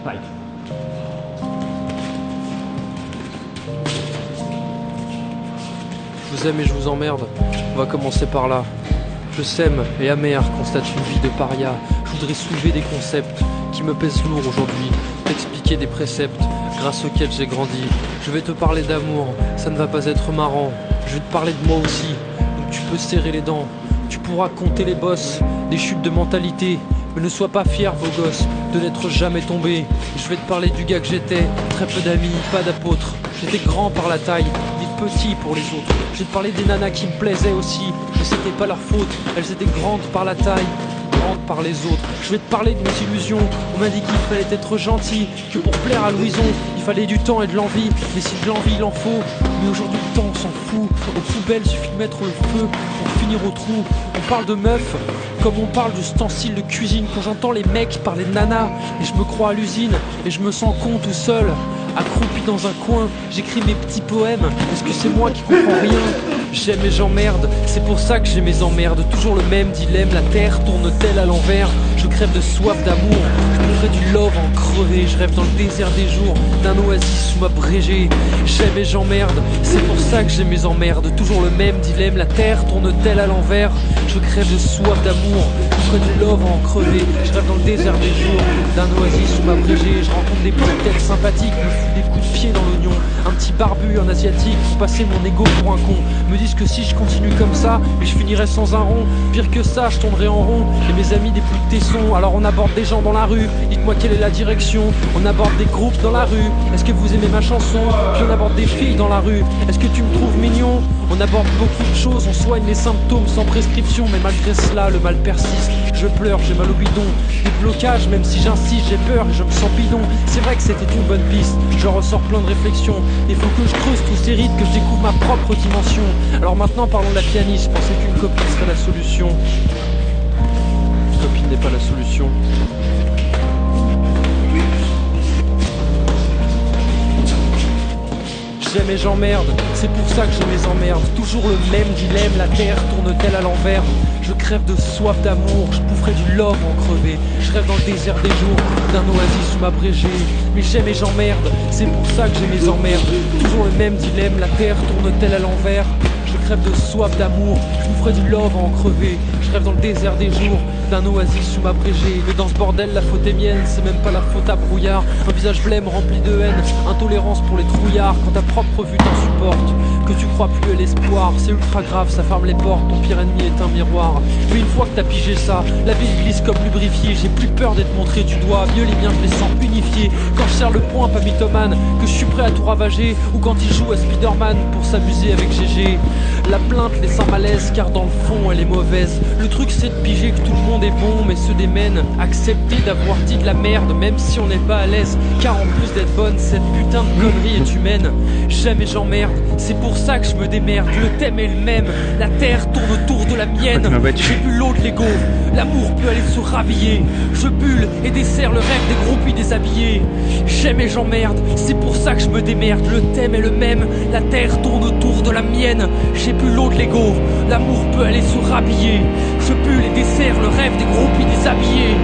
Fight. Je vous aime et je vous emmerde. On va commencer par là. Je sème et amer constate une vie de paria. Je voudrais soulever des concepts qui me pèsent lourd aujourd'hui, t'expliquer des préceptes grâce auxquels j'ai grandi. Je vais te parler d'amour, ça ne va pas être marrant. Je vais te parler de moi aussi, donc tu peux serrer les dents. Tu pourras compter les bosses, des chutes de mentalité. Mais ne sois pas fier, beau gosse, de n'être jamais tombé. Je vais te parler du gars que j'étais, très peu d'amis, pas d'apôtres. J'étais grand par la taille, vite petit pour les autres. Je vais te parler des nanas qui me plaisaient aussi, mais c'était pas leur faute. Elles étaient grandes par la taille, grandes par les autres. Je vais te parler de mes illusions. On m'a dit qu'il fallait être gentil, que pour plaire à Louison, il fallait du temps et de l'envie. Mais si de l'envie il en faut, mais aujourd'hui le temps on s'en fout. Aux poubelles suffit de mettre le feu pour finir au trou. On parle de meufs comme on parle d'ustensiles de cuisine. Quand j'entends les mecs parler de nana, et je me crois à l'usine, et je me sens con tout seul, accroupi dans un coin, j'écris mes petits poèmes. Est-ce que c'est moi qui comprends rien? J'aime et j'emmerde, c'est pour ça que j'ai mes emmerdes. Toujours le même dilemme, la terre tourne-t-elle à l'envers? Je crève de soif d'amour, je me ferai du love en crevé. Je rêve dans le désert des jours, d'un oasis sous ma brégée. J'aime et j'emmerde, c'est pour ça que j'ai mes emmerdes. Toujours le même dilemme, la terre tourne-t-elle à l'envers? Je crève de soif d'amour, je me ferai du love en crevé. Je rêve dans le désert des jours, d'un oasis sous ma brégée. Je rencontre des têtes sympathiques, me fous des coups de pied dans l'oignon. Un petit barbu, un asiatique, pour passer mon ego pour un con. Me disent que si je continue comme ça, mais je finirai sans un rond. Pire que ça, je tournerai en rond. Et mes amis des plus de tessons. Alors on aborde des gens dans la rue, dites-moi quelle est la direction. On aborde des groupes dans la rue, est-ce que vous aimez ma chanson? Puis on aborde des filles dans la rue, est-ce que tu me trouves mignon? On aborde beaucoup de choses, on soigne les symptômes sans prescription. Mais malgré cela, le mal persiste. Je pleure, j'ai mal au bidon. Des blocages, même si j'insiste, j'ai peur et je me sens bidon. C'est vrai que c'était une bonne piste, j'en ressors plein de réflexions. Il faut que je creuse tous ces rides, que je découvre ma propre dimension. Alors maintenant parlons de la pianiste, pensez qu'une copine serait la solution. Une copine n'est pas la solution. J'aime et j'emmerde, c'est pour ça que j'ai mes emmerdes. Toujours le même dilemme, la terre tourne-t-elle à l'envers? Je crève de soif d'amour, je boufferai du love en crevé. Je rêve dans le désert des jours, d'un oasis sous ma brégée. Mais j'aime et j'emmerde, c'est pour ça que j'ai mes emmerdes. Toujours le même dilemme, la terre tourne-t-elle à l'envers? Je crève de soif d'amour, je boufferai du love en crevé. Je rêve dans le désert des jours, d'un oasis sous ma brégée. Mais dans ce bordel, la faute est mienne, c'est même pas la faute à brouillard. Un visage blême rempli de haine, intolérance pour les trouillards. Quand ta propre vue t'insupporte, que tu crois plus à l'espoir, c'est ultra grave, ça ferme les portes, ton pire ennemi est un miroir. Mais une fois que t'as pigé ça, la vie glisse comme lubrifié. J'ai plus peur d'être montré du doigt, mieux les miens je les sens unifiés. Quand je serre le poing, pas mythomane, que je suis prêt à tout ravager. Ou quand il joue à Spider-Man pour s'amuser avec GG. La plainte laisse un malaise car dans le fond elle est mauvaise. Le truc c'est de piger que tout le monde est bon, mais se démène. Accepter d'avoir dit de la merde même si on n'est pas à l'aise. Car en plus d'être bonne, cette putain de connerie est humaine. J'aime et j'emmerde, c'est pour ça que je me démerde. Le thème est le même, la terre tourne autour de la mienne. J'ai bu l'eau de l'ego, l'amour peut aller se rhabiller. Je bulle et dessert le rêve des groupies déshabillés. J'aime et j'emmerde, c'est pour ça que je me démerde. Le thème est le même, la terre tourne autour de la mienne. J'ai bu l'eau de l'ego, l'amour peut aller se rhabiller. Je bulle et dessert le rêve des groupies déshabillés.